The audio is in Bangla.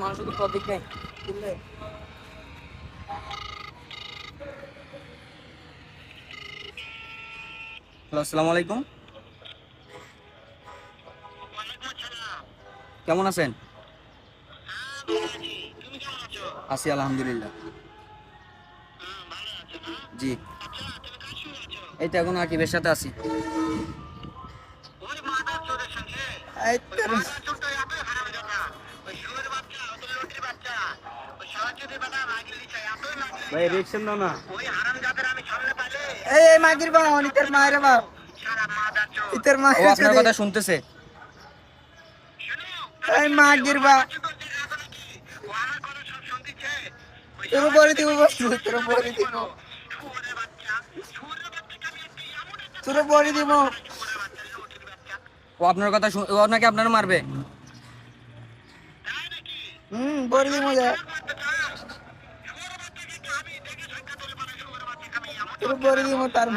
মানুষের টপিক নেই হ্যালো, আসসালামু আলাইকুম। কেমন আছেন? আছি আলহামদুলিল্লাহ। জি, এই তো এখন আকিবের সাথে আছি। এই ভাই রিয়েকশন দাও না। এই মাগির বাপ, ইতের মায়ের বাপ, ইতের ও মায়ের আপনার কথা শুনতেছে। এই মাগির বাপ, তোর উপরে দিব বস্তু, তোর উপরে দিব, তোর উপরে দিব। ও আপনার কথা ও আপনাকে আপনার মারবে। পরে দিব যা, তোর উপরে দিব তার